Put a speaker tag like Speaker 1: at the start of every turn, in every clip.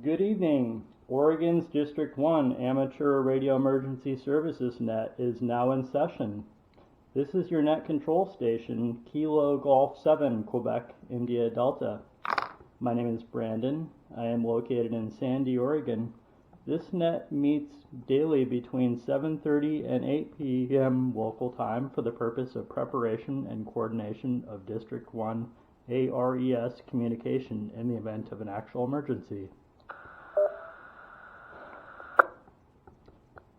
Speaker 1: Good evening. Oregon's District 1 Amateur Radio Emergency Services Net is now in session. This is your net control station, Kilo Golf 7, Quebec, India Delta. My name is Brandon. I am located in Sandy, Oregon. This net meets daily between 7:30 and 8 p.m. local time for the purpose of preparation and coordination of District 1 ARES communication in the event of an actual emergency.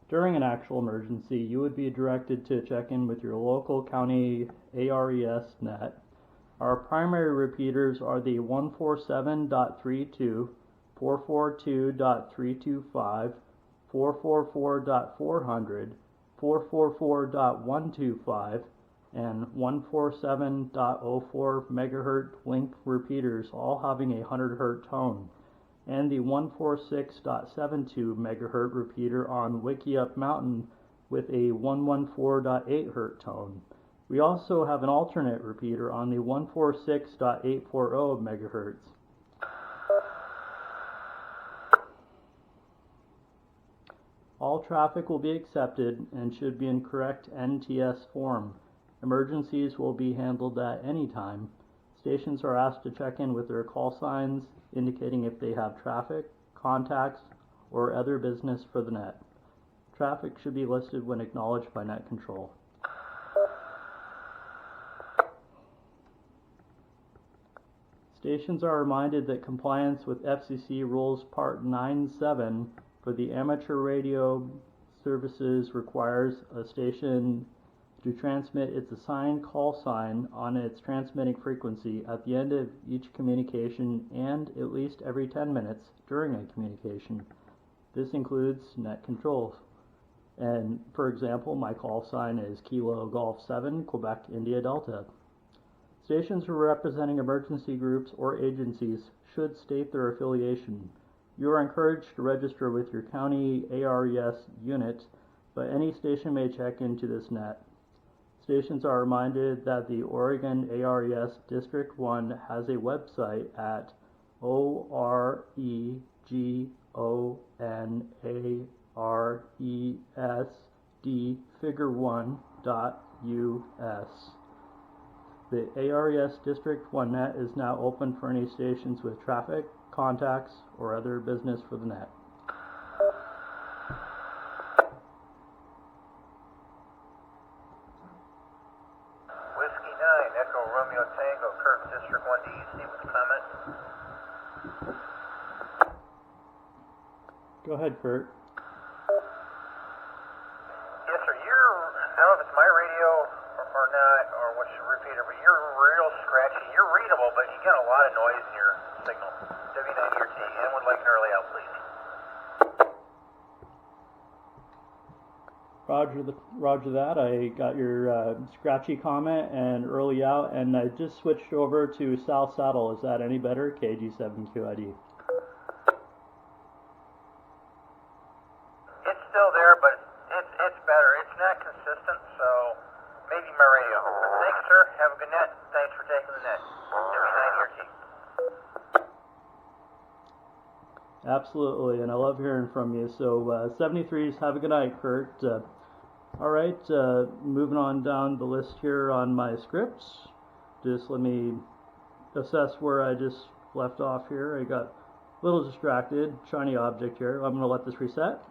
Speaker 1: During an actual emergency, you would be directed to check in with your local county ARES net. Our primary repeaters are the 147.32, 442.325, 444.400, 444.125, and 147.04 megahertz link repeaters, all having a 100 hertz tone, and the 146.72 megahertz repeater on Wickiup Mountain with a 114.8 hertz tone. We also have an alternate repeater on the 146.840 megahertz. All traffic will be accepted and should be in correct NTS form. Emergencies will be handled at any time. Stations are asked to check in with their call signs indicating if they have traffic, contacts, or other business for the net. Traffic should be listed when acknowledged by net control. Stations are reminded that compliance with FCC Rules Part 9.7 for the amateur radio services requires a station to transmit its assigned call sign on its transmitting frequency at the end of each communication and at least every 10 minutes during a communication. This includes net controls. And for example, my call sign is Kilo Golf 7, Quebec, India Delta. Stations representing emergency groups or agencies should state their affiliation. You are encouraged to register with your county ARES unit, but any station may check into this net. Stations are reminded that the Oregon ARES District 1 has a website at oregonARESDfigure1.us. The ARES District 1 net is now open for any stations with traffic, contacts, or other business for the net.
Speaker 2: Whiskey 9, Echo Romeo Tango, Kirk, District 1 DEC with comment.
Speaker 1: Go ahead, Kurt.
Speaker 2: Yes, sir. I don't know if it's my radio or not, or what's your repeater, but you're real scratchy. You're readable, but you got a lot of noise in your signal. W9ERT, and would like an early out, please.
Speaker 1: Roger that. I got your scratchy comment and early out, and I just switched over to South Saddle. Is that any better? KG7QID.
Speaker 2: It's still there, but it's better. It's not consistent, so maybe my radio. Thanks, sir. Have a good net. Thanks for taking the net. W9ERT.
Speaker 1: Absolutely, and I love hearing from you. So 73s, have a good night, Kurt. All right, moving on down the list here on my scripts. Just let me assess where I just left off here. I got a little distracted. Shiny object here. I'm going to let this reset.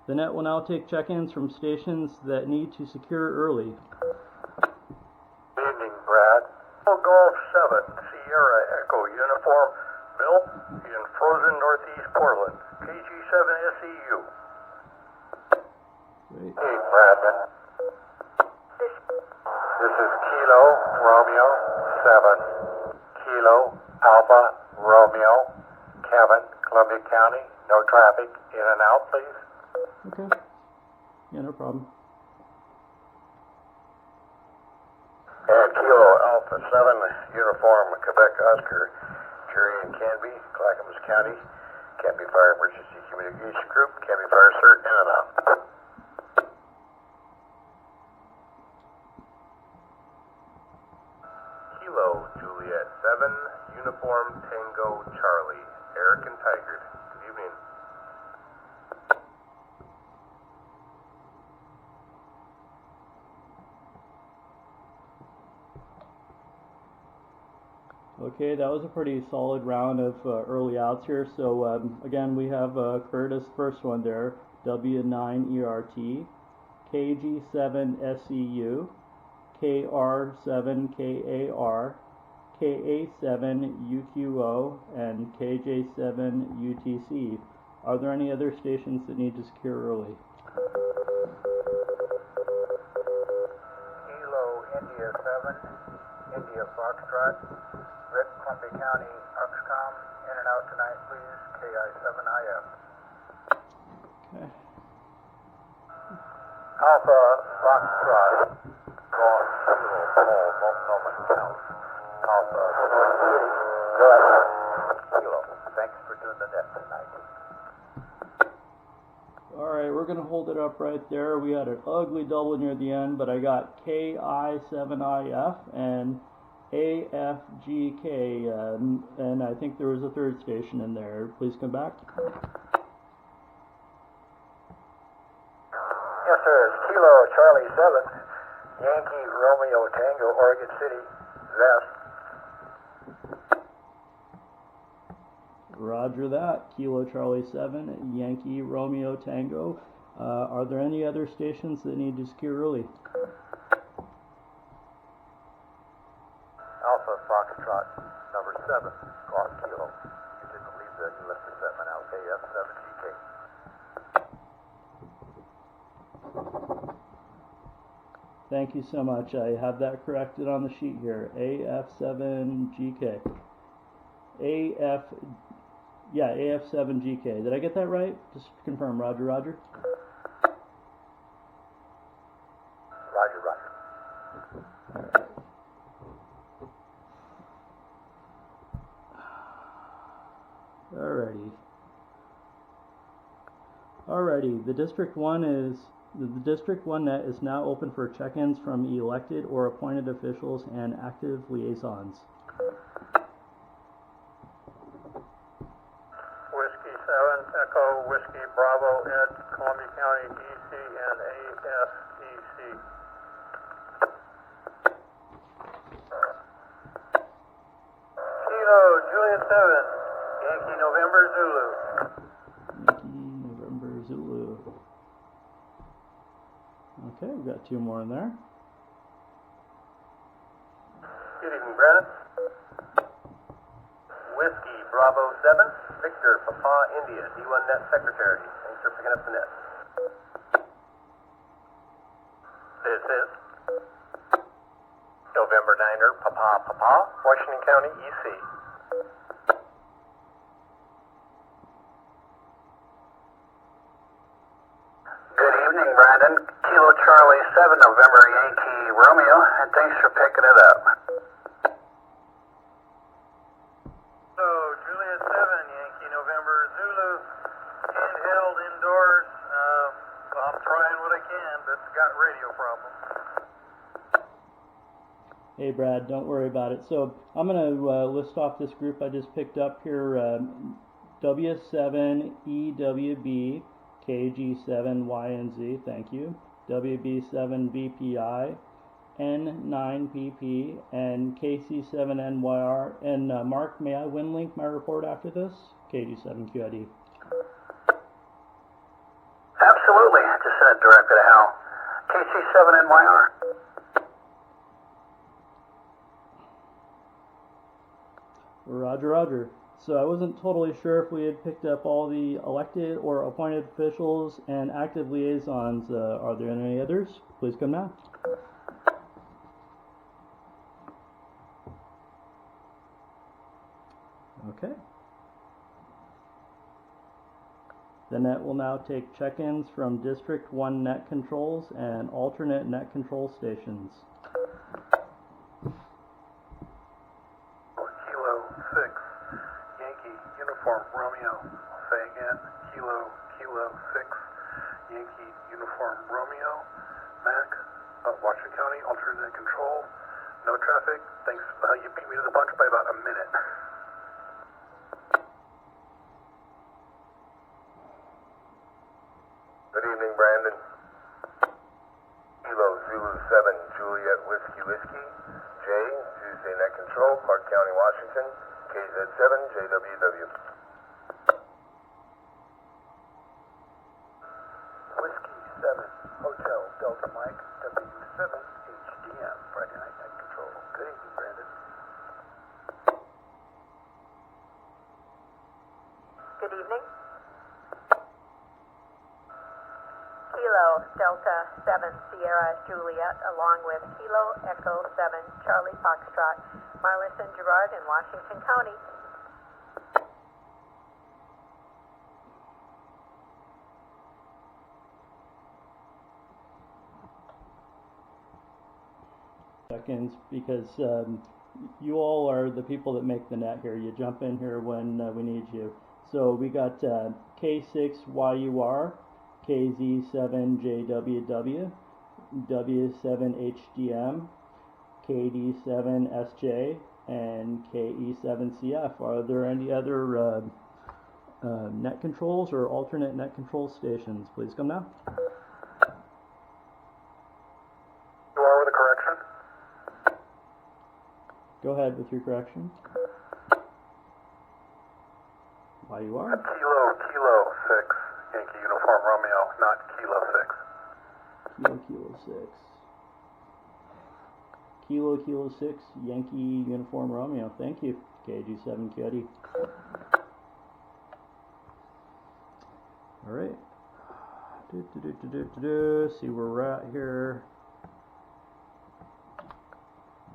Speaker 1: The net will now take check-ins from stations that need to secure early.
Speaker 2: Good evening, Brad. Golf 7, Sierra Echo Uniform, Bill in frozen northeast Portland, KG7SEU.
Speaker 1: Great.
Speaker 2: Hey, Bradman. This is Kilo Romeo 7, Kilo Alpha Romeo, Kevin, Columbia County, no traffic, in and out, please.
Speaker 1: Okay. Yeah, no problem.
Speaker 2: And Kilo Alpha 7, Uniform, Quebec, Oscar, Jerry and Canby, Clackamas County, Canby Fire Emergency Communication Group, Canby Fire Cert, in and out. Kilo
Speaker 3: Kilo Juliet 7, Uniform Tango Charlie, Eric and Tigard. Good evening.
Speaker 1: Okay, that was a pretty solid round of early outs here. So again, we have Curtis first one there, W9ERT, KG7SEU, KR7KAR, KA7UQO, and KJ7UTC. Are there any other stations that need to secure early?
Speaker 2: Kilo India 7, India Foxtrot, Rick, Columbia County, Uxcom, in and out tonight, please, KI7IF.
Speaker 1: Okay.
Speaker 2: Alpha Foxtrot, Golf Kilo Paul, Multnomah County. Alpha City, go ahead. Kilo, thanks for doing the net tonight.
Speaker 1: Alright, we're going to hold it up right there. We had an ugly double near the end, but I got KI7IF and AFGK, and I think there was a third station in there. Please come back.
Speaker 2: Yes, sir. It's Kilo Charlie 7, Yankee Romeo Tango, Oregon City, Vest.
Speaker 1: Roger that. Kilo Charlie 7, Yankee Romeo Tango. Are there any other stations that need to secure early?
Speaker 2: Alpha Foxtrot, number 7, Golf Kilo. You didn't leave that, you left the segment out. AF7GK.
Speaker 1: Thank you so much. I have that corrected on the sheet here. AF7GK. AF7GK. Did I get that right? Just confirm. Roger, roger.
Speaker 2: Roger, roger.
Speaker 1: Alrighty. Alrighty. The District 1 net is now open for check-ins from elected or appointed officials and active liaisons.
Speaker 4: Whiskey 7, Echo, Whiskey Bravo, Ed, Columbia County, EC, and AFEC. Kilo, Juliet 7, Yankee November Zulu.
Speaker 1: Yankee November Zulu. Okay, we've got two more in there.
Speaker 4: Good evening, Brandon. Whiskey Bravo 7, Victor, Papa, India, D1 Net Secretary. Thanks for picking up the net. This is November 9er, Papa, Washington County, EC.
Speaker 2: Good evening, Brandon. Kilo Charlie 7, November Yankee Romeo, and thanks for picking it up.
Speaker 4: So, Juliet 7, Yankee November Zulu, handheld indoors. I'm trying what I can, but got radio problems.
Speaker 1: Hey Brad, don't worry about it. So I'm going to list off this group I just picked up here. W7EWB, KG7YNZ, thank you. WB7BPI, N9PP, and KC7NYR. And Mark, may I WinLink my report after this? KG7QID.
Speaker 2: Absolutely. Just send it directly to Hal. KC7NYR.
Speaker 1: Roger, roger. So I wasn't totally sure if we had picked up all the elected or appointed officials and active liaisons. Are there any others? Please come now. Okay. The net will now take check-ins from District 1 net controls and alternate net control stations.
Speaker 4: Kilo 6, Yankee Uniform Romeo. I'll say again, Kilo 6, Yankee Uniform Romeo. Mac, Washington County, alternate control. No traffic. Thank
Speaker 2: thanks. You beat me to the punch by about a minute. Good evening, Brandon. Kilo Zulu 7 Juliet Whiskey Whiskey. Jay, Tuesday Net Control, Clark County, Washington. KZ7 JWW. Whiskey 7 Hotel Delta Mike W7 HDM. Friday Night Net Control. Good evening, Brandon.
Speaker 5: Good evening. Kilo Delta 7 Sierra Juliet, along with Kilo Echo 7 Charlie Foxtrot, Marlis and Gerard in Washington County.
Speaker 1: Seconds, because you all are the people that make the net here. You jump in here when we need you. So we got K6YUR, KZ7JWW, W7HDM, KD7SJ, and KE7CF. Are there any other net controls or alternate net control stations? Please come now.
Speaker 2: You are with a correction?
Speaker 1: Go ahead with your correction. YUR?
Speaker 2: Kilo 6, Yankee Uniform Romeo, not Kilo 6.
Speaker 1: Kilo 6. Kilo 6, Yankee Uniform Romeo. Thank you. KG7 QD. Alright. See where we're at here.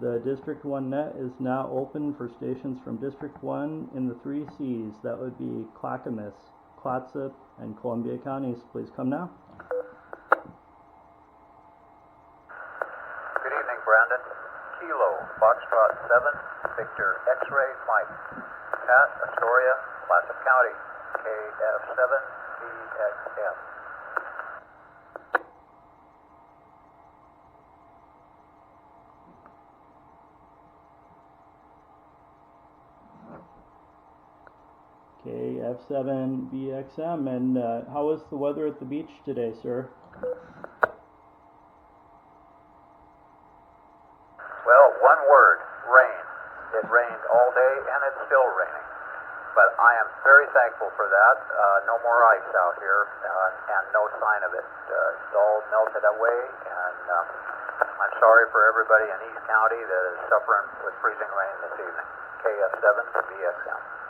Speaker 1: The District 1 net is now open for stations from District 1 in the 3 Cs. That would be Clackamas, Clatsop, and Columbia counties. Please come now.
Speaker 6: Good evening, Brandon. Kilo, Foxtrot 7, Victor X-Ray Mike, Pat, Astoria, Clatsop County, KF7, BXM.
Speaker 1: KF7BXM, and how was the weather at the beach today, sir?
Speaker 6: Well, one word, rain. It rained all day and it's still raining. But I am very thankful for that. No more ice out here and no sign of it. It's all melted away, and I'm sorry for everybody in East County that is suffering with freezing rain this evening. KF7BXM.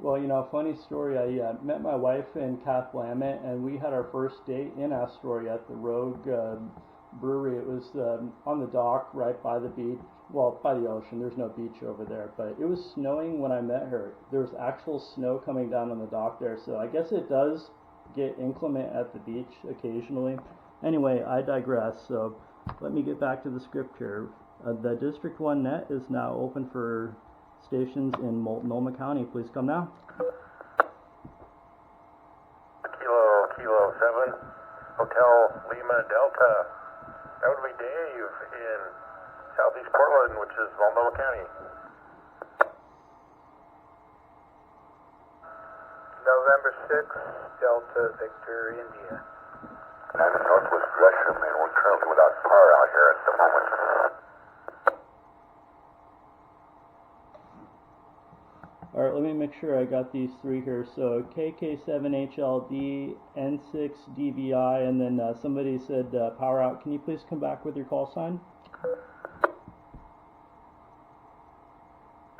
Speaker 1: Well, you know, funny story, I met my wife in Cathlamet, and we had our first date in Astoria at the Rogue Brewery. It was on the dock right by the beach, well, by the ocean. There's no beach over there, but it was snowing when I met her. There was actual snow coming down on the dock there, so I guess it does get inclement at the beach occasionally. Anyway, I digress, so let me get back to the script here. The District 1 net is now open for stations in Multnomah County. Please come now.
Speaker 2: Kilo 7, Hotel Lima Delta. That would be Dave in Southeast Portland, which is Multnomah County.
Speaker 6: November 6th, Delta Victor, India.
Speaker 2: I'm in Northwest Gresham, and we're currently without power out here at the moment.
Speaker 1: Alright, let me make sure I got these three here. So KK7HLD, N6DVI, and then somebody said power out. Can you please come back with your call sign?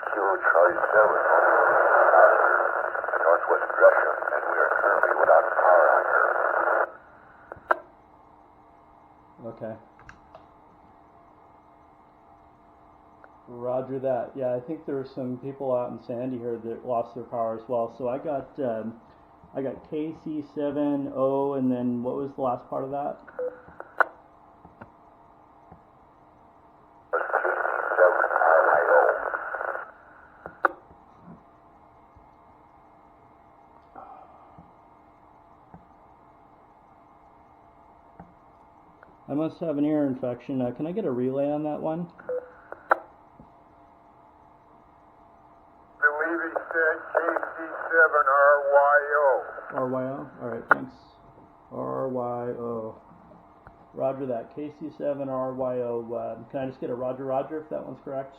Speaker 2: Kilo Charlie 7, Northwest Gresham, and we are currently without power out here.
Speaker 1: Okay. Roger that. Yeah, I think there were some people out in Sandy here that lost their power as well. So I got KC7O, and then what was the last part of that? I must have an ear infection. Can I get a relay on that one?
Speaker 3: Believe he said K7RYO.
Speaker 1: RYO? Alright, thanks. RYO. Roger that. KC7RYO. Can I just get a Roger Roger if that one's correct?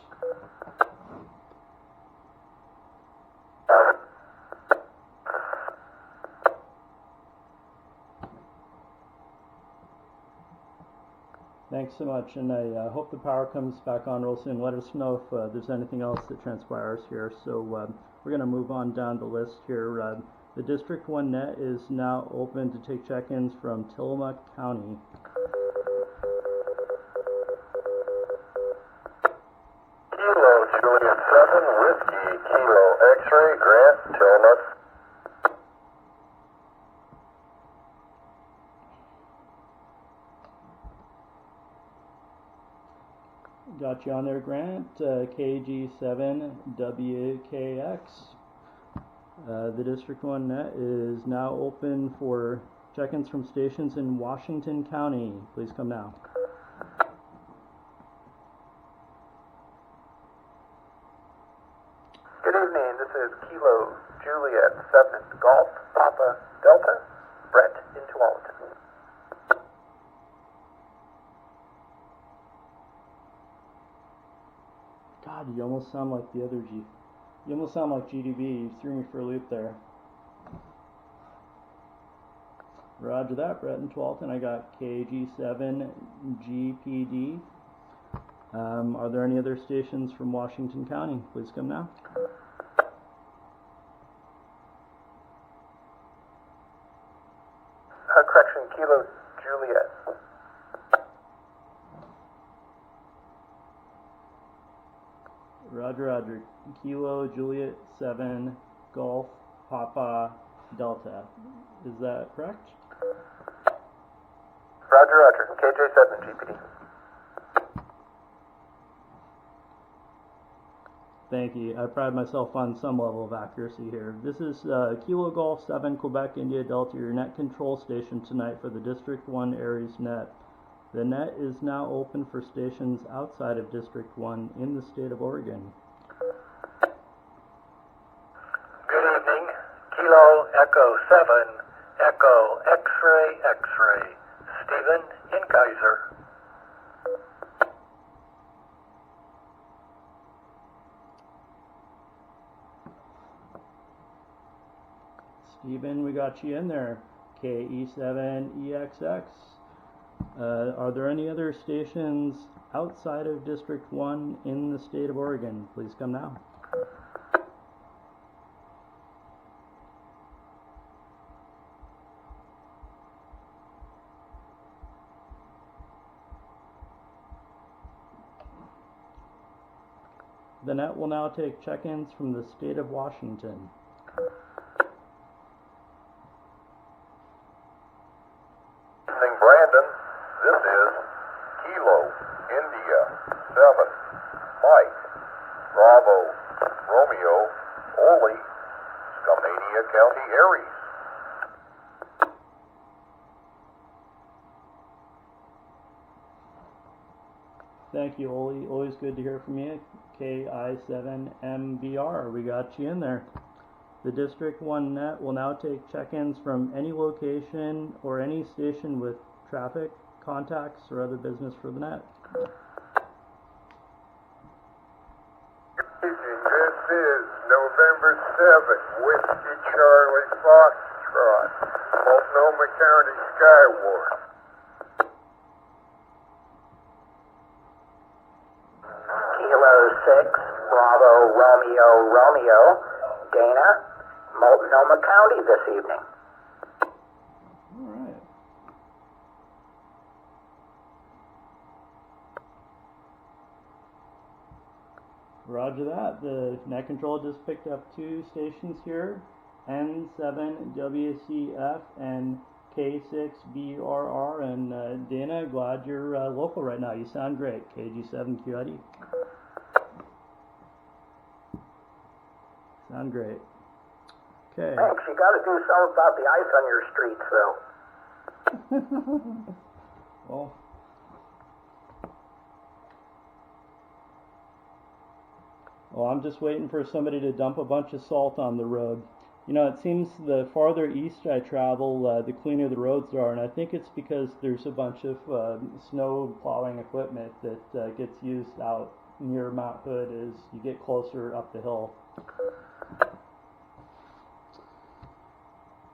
Speaker 1: Thanks so much, and I hope the power comes back on real soon. Let us know if there's anything else that transpires here. So we're going to move on down the list here. The District 1 net is now open to take check-ins from Tillamook County.
Speaker 2: Kilo Juliet 7, Whiskey, Kilo X-ray, Grant, Tillamook.
Speaker 1: Got you on there, Grant. KG7WKX. The District 1 net is now open for check-ins from stations in Washington County. Please come now.
Speaker 6: Good evening, this is Kilo Juliet 7 Golf Papa Delta, Brett in Tualatin.
Speaker 1: God, you almost sound like the other G. You almost sound like GDB. You threw me for a loop there. Roger that, Brett and Tualatin. I got KG7GPD. Are there any other stations from Washington County? Please come now.
Speaker 6: Correction, Kilo Juliet.
Speaker 1: Roger, Roger. Kilo Juliet 7 Golf Papa Delta. Is that correct?
Speaker 6: Roger, Roger, KJ7GPD.
Speaker 1: Thank you. I pride myself on some level of accuracy here. This is Kilo Golf 7 Quebec India Delta, your net control station tonight for the District 1 ARES net. The net is now open for stations outside of District 1 in the state of Oregon.
Speaker 6: Good evening, Kilo Echo 7, Echo X-ray X-ray, Stephen in Kaiser.
Speaker 1: Stephen, we got you in there. KE7EXX. Are there any other stations outside of District 1 in the state of Oregon? Please come now. The net will now take check-ins from the state of Washington.
Speaker 2: Evening, Brandon. This is Kilo India 7 Mike Bravo Romeo Oli Skamania County ARES.
Speaker 1: Thank you, Oli. Always good to hear from you. KI7MBR. We got you in there. The District 1 net will now take check-ins from any location or any station with traffic, contacts, or other business for the net.
Speaker 3: This is November 7th, Whiskey Charlie Foxtrot, Multnomah County Skyward.
Speaker 6: Kilo 6, Bravo Romeo Romeo, Dana, Multnomah County this evening.
Speaker 1: All right. Roger that. The net control just picked up two stations here, N7WCF and K6BRR. And Dana, glad you're local right now. You sound great. KG7QID. Sound great. Okay.
Speaker 6: Thanks, you gotta do something about the ice on your streets, though.
Speaker 1: Well, Well, I'm just waiting for somebody to dump a bunch of salt on the road. You know, it seems the farther east I travel, the cleaner the roads are, and I think it's because there's a bunch of snow plowing equipment that gets used out near Mount Hood as you get closer up the hill.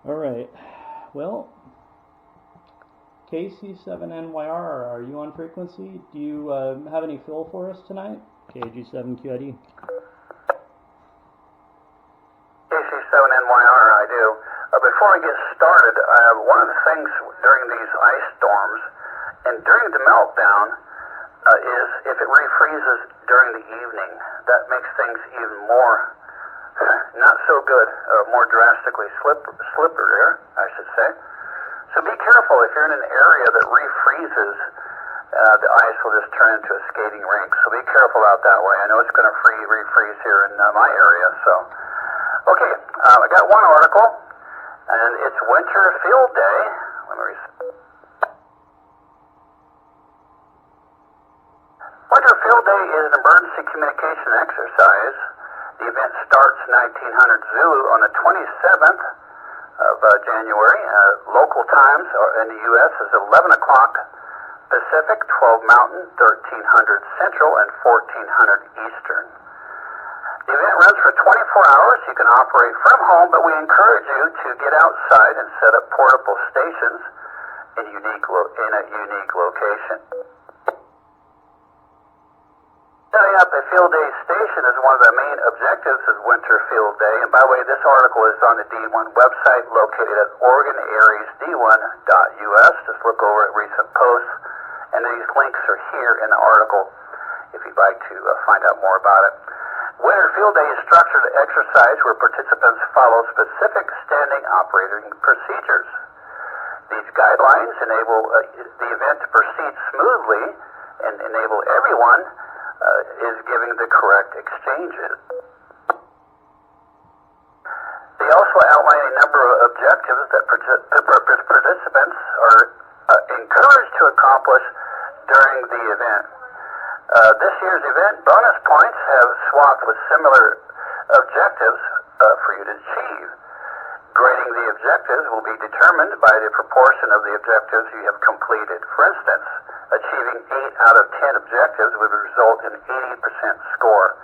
Speaker 1: All right. Well, KC7NYR, are you on frequency? Do you have any fill for us tonight? KG7QID.
Speaker 6: K7NYR, I do. Before I get started, one of the things during these ice storms and during the meltdown is if it refreezes during the evening, that makes things even more not so good, more drastically slipperier, I should say. So be careful if you're in an area that refreezes. The ice will just turn into a skating rink, so be careful out that way. I know it's going to refreeze here in my area, so. Okay, I got one article, and it's Winter Field Day. Let me Winter Field Day is an emergency communication exercise. The event starts 1900 Zulu on the 27th of January. Local times in the U.S. is 11 o'clock Pacific, 12 Mountain, 1300 Central, and 1400 Eastern. The event runs for 24 hours. You can operate from home, but we encourage you to get outside and set up portable stations in a unique location. Setting up a field day station is one of the main objectives of Winter Field Day. And by the way, this article is on the D1 website located at OregonARESD1.us. Just look over at recent posts. And these links are here in the article if you'd like to find out more about it. Winter Field Day is structured exercise where participants follow specific standing operating procedures. These guidelines enable the event to proceed smoothly and enable everyone is giving the correct exchanges. They also outline a number of objectives that participants are encouraged to accomplish during the event. This year's event bonus points have swapped with similar objectives for you to achieve. Grading the objectives will be determined by the proportion of the objectives you have completed. For instance, achieving 8 out of 10 objectives would result in 80% score.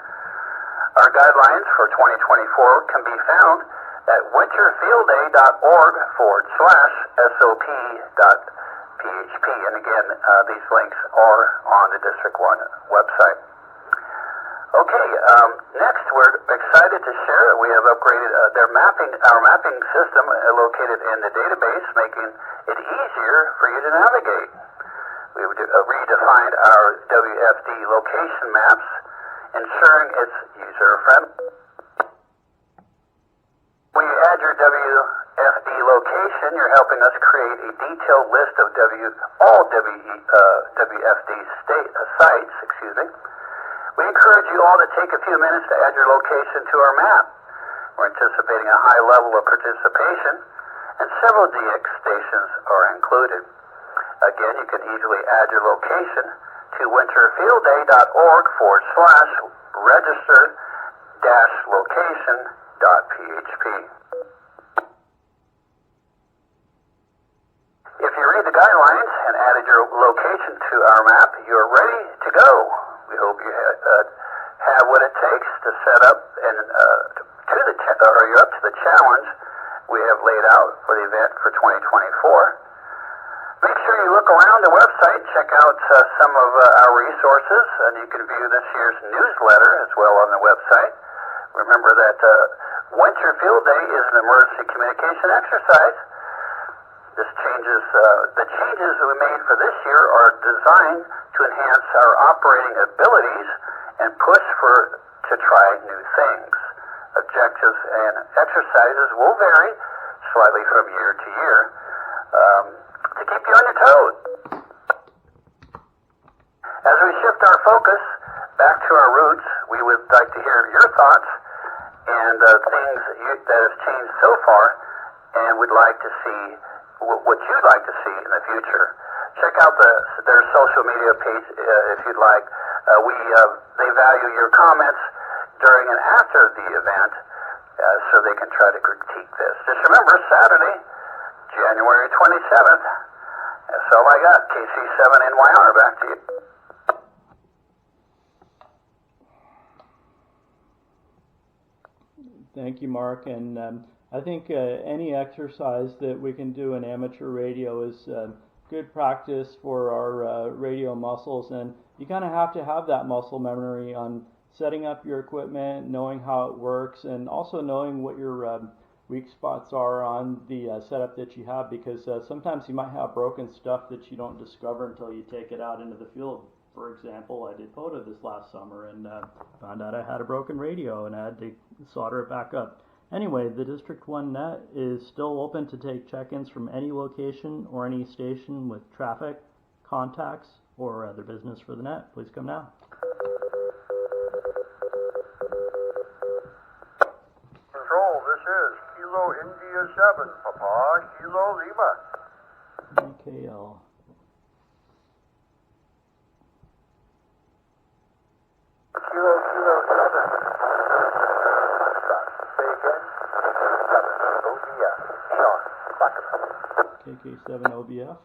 Speaker 6: Our guidelines for 2024 can be found at winterfieldday.org/SOP.php. And again, these links are on the District 1 website. Okay, next we're excited to share that we have upgraded our mapping system located in the database, making it easier for you to navigate. We redefined our WFD location maps, ensuring it's user-friendly. When you add your WFD location, you're helping us create a detailed list of all WFD sites. We encourage you all to take a few minutes to add your location to our map. We're anticipating a high level of participation, and several DX stations are included. Again, you can easily add your location to winterfieldday.org/register-location.php. If you read the guidelines and added your location to our map, you're ready to go. We hope you have what it takes to set up and you're up to the challenge we have laid out for the event for 2024. Make sure you look around the website, check out some of our resources, and you can view this year's newsletter as well on the website. Remember that Winter Field Day is an emergency communication exercise. The changes we made for this year are designed to enhance our operating abilities and push to try new things. Objectives and exercises will vary slightly from year to year to keep you on your toes. As we shift our focus back to our roots, we would like to hear your thoughts and things that have changed so far, and would like to see what you'd like to see in the future. Check out their social media page if you'd like. They value your comments. during and after the event so they can try to critique this. Just remember, Saturday, January 27th. That's all I got. KC7NYR, back to you.
Speaker 1: Thank you, Mark. And I think any exercise that we can do in amateur radio is good practice for our radio muscles. And you kind of have to have that muscle memory on setting up your equipment, knowing how it works, and also knowing what your weak spots are on the setup that you have, because sometimes you might have broken stuff that you don't discover until you take it out into the field. For example, I did POTA this last summer and found out I had a broken radio and I had to solder it back up. Anyway, the District 1 net is still open to take check-ins from any location or any station with traffic, contacts, or other business for the net. Please come now.
Speaker 2: Control, this is Kilo India 7, Papa, Kilo Lima.
Speaker 1: KL.
Speaker 2: Kilo 7. Say again. 7. OBF. Sean. Clackamas.
Speaker 1: KK7 OBF.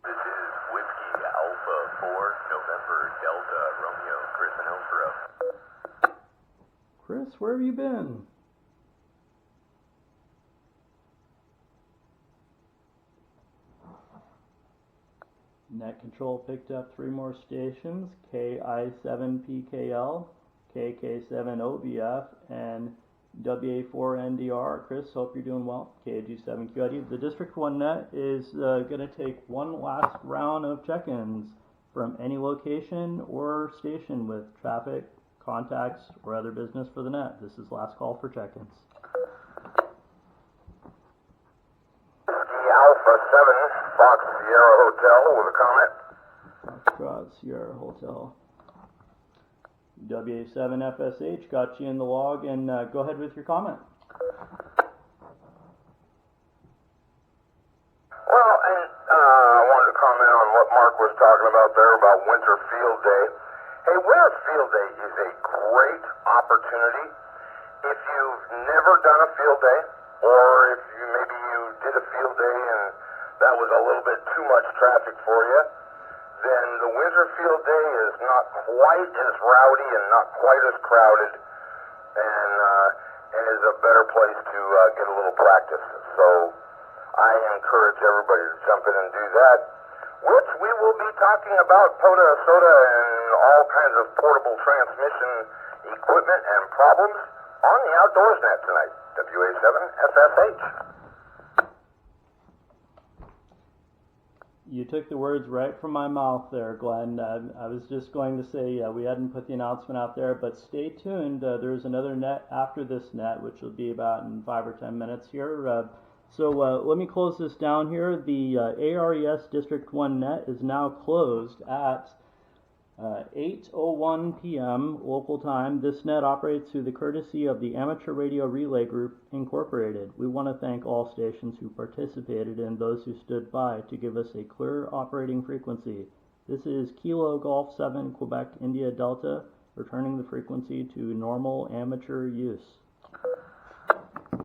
Speaker 3: This is Whiskey Alpha 4, November Delta Romeo, Chris and Hillsborough.
Speaker 1: Chris, where have you been? Net Control picked up 3 more stations, KI7PKL, KK7OBF, and WA4NDR. Chris, hope you're doing well. KG7QID. The District 1 net is going to take one last round of check-ins from any location or station with traffic, contacts, or other business for the net. This is last call for check-ins.
Speaker 2: Alpha 7, Fox Sierra Hotel with a comment.
Speaker 1: Foxtrot Sierra Hotel. WA7FSH got you in the log, and go ahead with your comment.
Speaker 2: Well, and I wanted to comment on what Mark was talking about there about Winter Field Day. Hey, Winter Field Day is a great opportunity. If you've never done a field day, or if maybe you did a field day and that was a little bit too much traffic for you, then the Winter Field Day is not quite as rowdy and not quite as crowded, and is a better place to get a little practice. So I encourage everybody to jump in and do that, which we will be talking about POTA, SOTA, and all kinds of portable transmission equipment and problems on the Outdoors Net tonight. WA7FSH.
Speaker 1: You took the words right from my mouth there, Glenn. I was just going to say we hadn't put the announcement out there, but stay tuned. There's another net after this net, which will be about in 5 or 10 minutes here. So let me close this down here. The ARES District 1 net is now closed at 8:01 p.m. local time. This net operates through the courtesy of the Amateur Radio Relay Group Incorporated. We want to thank all stations who participated and those who stood by to give us a clear operating frequency. This is Kilo Golf 7 Quebec India Delta, returning the frequency to normal amateur use.